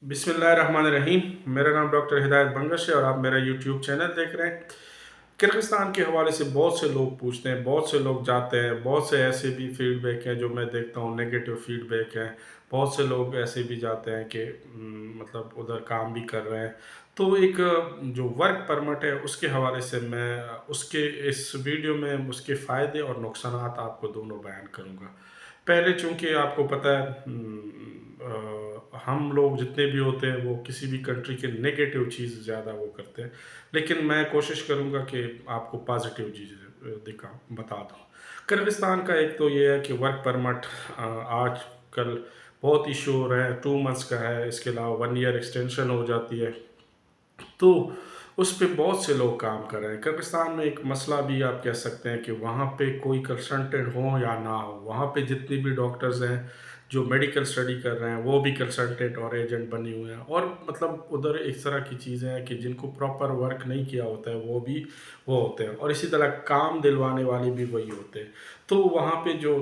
बिस्मिल्लाहिर्रहमानिर्रहीम। मेरा नाम डॉक्टर हिदायत बंगश है और आप मेरा यूट्यूब चैनल देख रहे हैं। किर्गिस्तान के हवाले से बहुत से लोग पूछते हैं, बहुत से लोग जाते हैं, बहुत से ऐसे भी फीडबैक हैं जो मैं देखता हूँ, नेगेटिव फीडबैक है। बहुत से लोग ऐसे भी जाते हैं कि मतलब उधर काम भी कर रहे हैं। तो एक जो वर्क परमिट है उसके हवाले से मैं उसके इस वीडियो में उसके फ़ायदे और नुकसानात आपको दोनों बयान करूँगा। पहले चूँकि आपको पता है, हम लोग जितने भी होते हैं वो किसी भी कंट्री के नेगेटिव चीज़ ज़्यादा वो करते हैं, लेकिन मैं कोशिश करूँगा कि आपको पॉजिटिव चीज़ें बता दूँ। किर्गिस्तान का एक तो ये है कि वर्क परमिट आजकल बहुत इशू हो रहे हैं, 2 मंथ्स का है, इसके अलावा 1 ईयर एक्सटेंशन हो जाती है। तो उस पे बहुत से लोग काम कर रहे हैं। किर्गिस्तान में एक मसला भी आप कह सकते हैं कि वहाँ पे कोई कंसल्टेंट हो या ना हो, वहाँ पे जितने भी डॉक्टर्स हैं जो मेडिकल स्टडी कर रहे हैं वो भी कंसल्टेंट और एजेंट बने हुए हैं। और मतलब उधर इस तरह की चीज़ें हैं कि जिनको प्रॉपर वर्क नहीं किया होता है वो होते हैं, और इसी तरह काम दिलवाने वाले भी वही होते हैं। तो वहाँ पे जो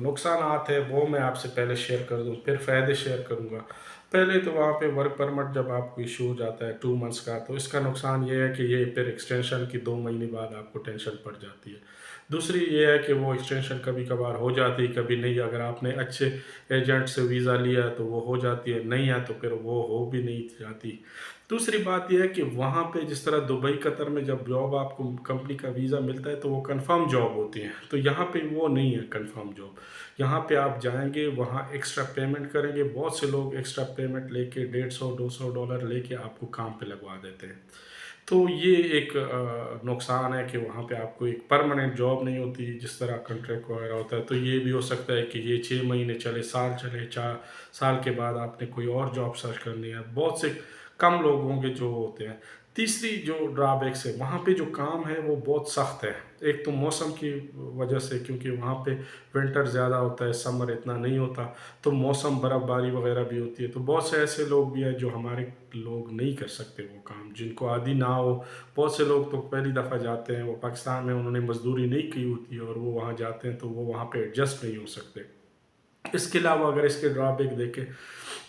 नुकसानात है वो मैं आपसे पहले शेयर कर दूँ, फिर फ़ायदे शेयर करूँगा। पहले तो वहाँ पे वर्क परमिट जब आपको इशू हो जाता है 2 मंथ्स का, तो इसका नुकसान ये है कि ये फिर एक्सटेंशन की 2 महीने बाद आपको टेंशन पड़ जाती है। दूसरी ये है कि वो एक्सटेंशन कभी-कभार हो जाती है, कभी नहीं। अगर आपने अच्छे एजेंट से वीज़ा लिया है तो वो हो जाती है, नहीं है तो फिर वो हो भी नहीं जाती। दूसरी बात ये है कि वहाँ पे जिस तरह दुबई, कतर में जब जॉब आपको कंपनी का वीज़ा मिलता है तो वो कन्फर्म जॉब होती है, तो यहाँ पे वो नहीं है कन्फर्म जॉब। यहाँ पे आप जाएँगे, वहाँ एक्स्ट्रा पेमेंट करेंगे, बहुत से लोग एक्स्ट्रा पेमेंट लेके 150-200 डॉलर लेके आपको काम पे लगवा देते हैं। तो ये एक नुकसान है कि वहाँ पे आपको एक परमानेंट जॉब नहीं होती जिस तरह कॉन्ट्रैक्ट वगैरह होता है। तो ये भी हो सकता है कि ये 6 महीने चले, साल चले, 4 साल के बाद आपने कोई और जॉब सर्च करनी है। बहुत से कम लोग होंगे जो होते हैं। तीसरी जो ड्रॉबैक्स है, वहाँ पे जो काम है वो बहुत सख्त है। एक तो मौसम की वजह से, क्योंकि वहाँ पे विंटर ज़्यादा होता है, समर इतना नहीं होता, तो मौसम बर्फ़बारी वगैरह भी होती है। तो बहुत से ऐसे लोग भी हैं जो हमारे लोग नहीं कर सकते वो काम, जिनको आदी ना हो। बहुत से लोग तो पहली दफ़ा जाते हैं, वो पाकिस्तान में उन्होंने मज़दूरी नहीं की होती है और वो वहाँ जाते हैं तो वो वहाँ पे एडजस्ट नहीं हो सकते। इसके अलावा अगर इसके ड्रॉबैक देखें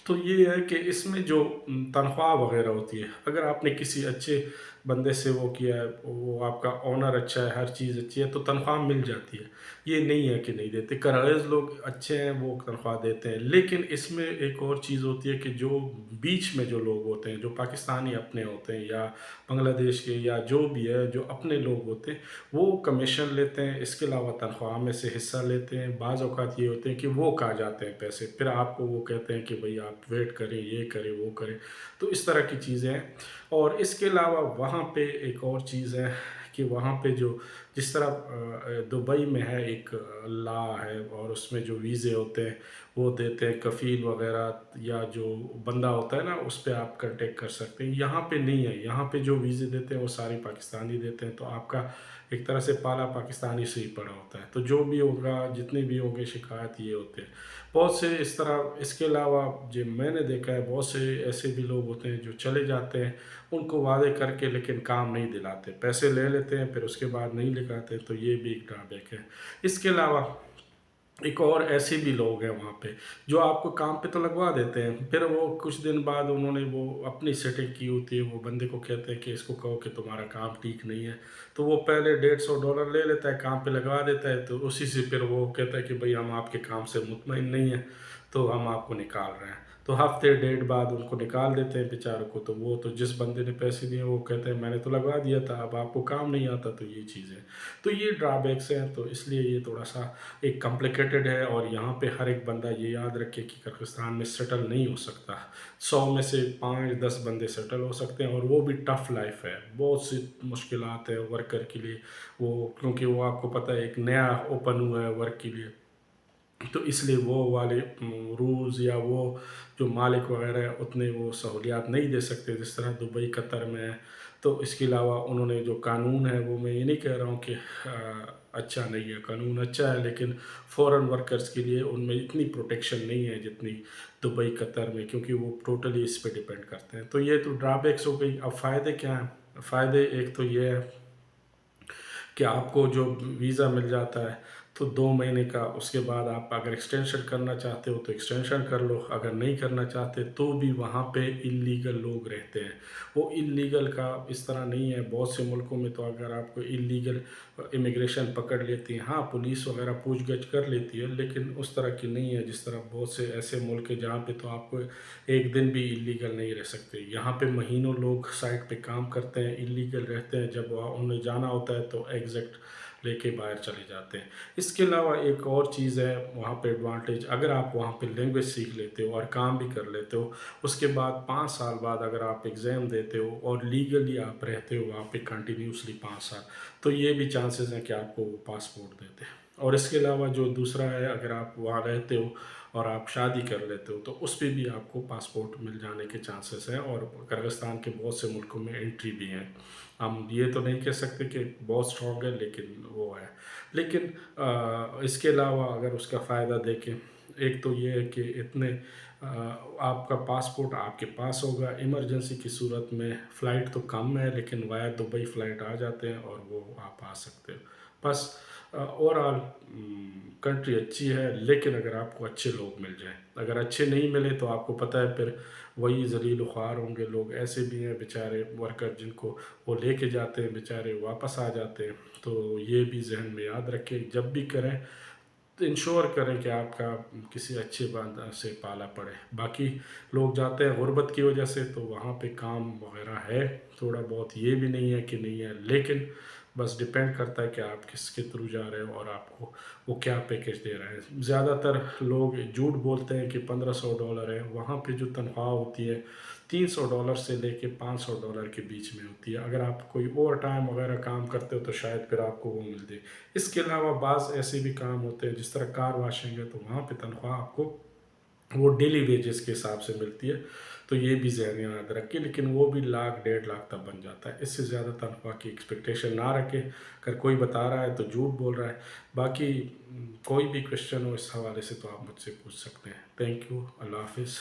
तो ये है कि इसमें जो तनख्वाह वगैरह होती है, अगर आपने किसी अच्छे बंदे से वो किया है, वो आपका ओनर अच्छा है, हर चीज़ अच्छी है, तो तनख्वाह मिल जाती है। ये नहीं है कि नहीं देते, कराइज़ लोग अच्छे हैं वो तनख्वाह देते हैं। लेकिन इसमें एक और चीज़ होती है कि जो बीच में जो लोग होते हैं, जो पाकिस्तानी अपने होते हैं या बांग्लादेश के या जो भी है, जो अपने लोग होते हैं, वो कमीशन लेते हैं, इसके अलावा तनख्वाह में से हिस्सा लेते हैं। बाज़ औक़ात ये होते हैं कि वो खा जाते हैं पैसे, फिर आपको वो कहते हैं कि भई आप वेट करें, ये करें, वो करें। तो इस तरह की चीज़ें हैं। और इसके अलावा वहाँ पे एक और चीज़ है कि वहाँ पे जो जिस तरह दुबई में है एक लॉ है, और उसमें जो वीज़े होते हैं वो देते हैं कफ़ील वग़ैरह, या जो बंदा होता है ना उस पे आप कॉन्टैक्ट कर सकते हैं। यहाँ पे नहीं है, यहाँ पे जो वीज़े देते हैं वो सारे पाकिस्तानी देते हैं, तो आपका एक तरह से पाला पाकिस्तानी से ही पड़ा होता है। तो जो भी होगा, जितने भी होंगे शिकायत ये होते हैं। बहुत से इस तरह, इसके अलावा जो मैंने देखा है, बहुत से ऐसे भी लोग होते हैं जो चले जाते हैं, उनको वादे करके लेकिन काम नहीं दिलाते, पैसे ले लेते हैं, फिर उसके बाद नहीं दिखाते, तो ये भी एक ड्रॉबैक है। इसके अलावा एक और ऐसे भी लोग हैं वहाँ पे जो आपको काम पे तो लगवा देते हैं, फिर वो कुछ दिन बाद उन्होंने वो अपनी सेटिंग की होती है, वो बंदे को कहते हैं कि इसको कहो कि तुम्हारा काम ठीक नहीं है, तो वो पहले 150 डॉलर ले लेता है, काम पे लगवा देता है, तो उसी से फिर वो कहता है कि भाई हम आपके काम से मुतमईन नहीं हैं, तो हम आपको निकाल रहे हैं। तो हफ्ते डेढ़ बाद उनको निकाल देते हैं बेचारों को। तो वो तो जिस बंदे ने पैसे दिए वो कहते हैं मैंने तो लगवा दिया था, अब आपको काम नहीं आता। तो ये चीज़ें, तो ये ड्रॉबैक्स हैं, तो इसलिए ये थोड़ा सा एक कॉम्प्लिकेटेड है। और यहाँ पे हर एक बंदा ये याद रखे कि किर्गिस्तान में सेटल नहीं हो सकता। 100 में से 5-10 बंदे सेटल हो सकते हैं, और वो भी टफ़ लाइफ है, बहुत सी मुश्किलात है वर्कर के लिए। वो क्योंकि वो आपको पता है एक नया ओपन हुआ है वर्क के लिए, तो इसलिए वो वाले रूल्स या वो जो मालिक वगैरह है उतने वो सहूलियात नहीं दे सकते जिस तरह दुबई, कतर में है। तो इसके अलावा उन्होंने जो कानून है, वो मैं ये नहीं कह रहा हूँ कि अच्छा नहीं है, कानून अच्छा है, लेकिन फ़ॉरेन वर्कर्स के लिए उनमें इतनी प्रोटेक्शन नहीं है जितनी दुबई, कतर में, क्योंकि वो टोटली इस पे डिपेंड करते हैं। तो ये तो ड्रॉबैक्स हो गई। अब फ़ायदे क्या हैं? फ़ायदे एक तो ये है कि आपको जो वीज़ा मिल जाता है, तो 2 महीने का, उसके बाद आप अगर एक्सटेंशन करना चाहते हो तो एक्सटेंशन कर लो, अगर नहीं करना चाहते तो भी वहाँ पे इल्लीगल लोग रहते हैं। वो इल्लीगल का इस तरह नहीं है, बहुत से मुल्कों में तो अगर आपको इल्लीगल इमिग्रेशन पकड़ लेती है, हाँ पुलिस वगैरह पूछगछ कर लेती है, लेकिन उस तरह की नहीं है जिस तरह बहुत से ऐसे मुल्क है जहाँ पे तो आपको एक दिन भी इल्लीगल नहीं रह सकते। यहाँ पे महीनों लोग साइट पे काम करते हैं, इल्लीगल रहते हैं, जब वहाँ उन्हें जाना होता है तो एग्जैक्ट लेके बाहर चले जाते हैं। इसके अलावा एक और चीज़ है वहाँ पे एडवांटेज, अगर आप वहाँ पे लैंग्वेज सीख लेते हो और काम भी कर लेते हो, उसके बाद 5 साल बाद अगर आप एग्ज़ाम देते हो और लीगली आप रहते हो वहाँ पे कंटिन्यूसली 5 साल, तो ये भी चांसेस हैं कि आपको वो पासपोर्ट देते हैं। और इसके अलावा जो दूसरा है, अगर आप वहाँ रहते हो और आप शादी कर लेते हो तो उस पे भी आपको पासपोर्ट मिल जाने के चांसेस हैं, और किर्गिस्तान के बहुत से मुल्कों में एंट्री भी है। हम ये तो नहीं कह सकते कि बहुत स्ट्रॉन्ग है, लेकिन वो है। लेकिन इसके अलावा अगर उसका फ़ायदा देखें, एक तो ये है कि इतने आपका पासपोर्ट आपके पास होगा, इमरजेंसी की सूरत में फ़्लाइट तो कम है लेकिन वाया दुबई फ़्लाइट आ जाते हैं और वो आप आ सकते हो। बस ओवरऑल कंट्री अच्छी है, लेकिन अगर आपको अच्छे लोग मिल जाएँ, अगर अच्छे नहीं मिले तो आपको पता है फिर वही ज़लील ख्वार होंगे लोग। ऐसे भी हैं बेचारे वर्कर जिनको वो लेके जाते हैं, बेचारे वापस आ जाते हैं। तो ये भी ज़हन में याद रखें, जब भी करें तो इंश्योर करें कि आपका किसी अच्छे बंदा से पाला पड़े। बाकी लोग जाते हैं गुर्बत की वजह से, तो वहाँ पे काम वगैरह है थोड़ा बहुत, ये भी नहीं है कि नहीं है, लेकिन बस डिपेंड करता है कि आप किसके थ्रू जा रहे हो और आपको वो क्या पैकेज दे रहा है। ज़्यादातर लोग झूठ बोलते हैं कि $1500 है, वहाँ पे जो तनख्वाह होती है $300 से लेके $500 के बीच में होती है। अगर आप कोई ओवर टाइम वगैरह काम करते हो तो शायद फिर आपको वो मिल जाए। इसके अलावा बाज़ ऐसे भी काम होते हैं, जिस तरह कार वॉशिंग है, तो वहाँ पे तनख्वाह आपको वो डेली वेजेस के हिसाब से मिलती है। तो ये भी ज़हन में याद रखें, लेकिन वो भी लाख 1.5 लाख तक बन जाता है। इससे ज़्यादा तनख्वाह की एक्सपेक्टेशन ना रखें। अगर कोई बता रहा है तो झूठ बोल रहा है। बाकी कोई भी क्वेश्चन हो इस हवाले से तो आप मुझसे पूछ सकते हैं। Thank you. अल्लाह हाफ़िज़।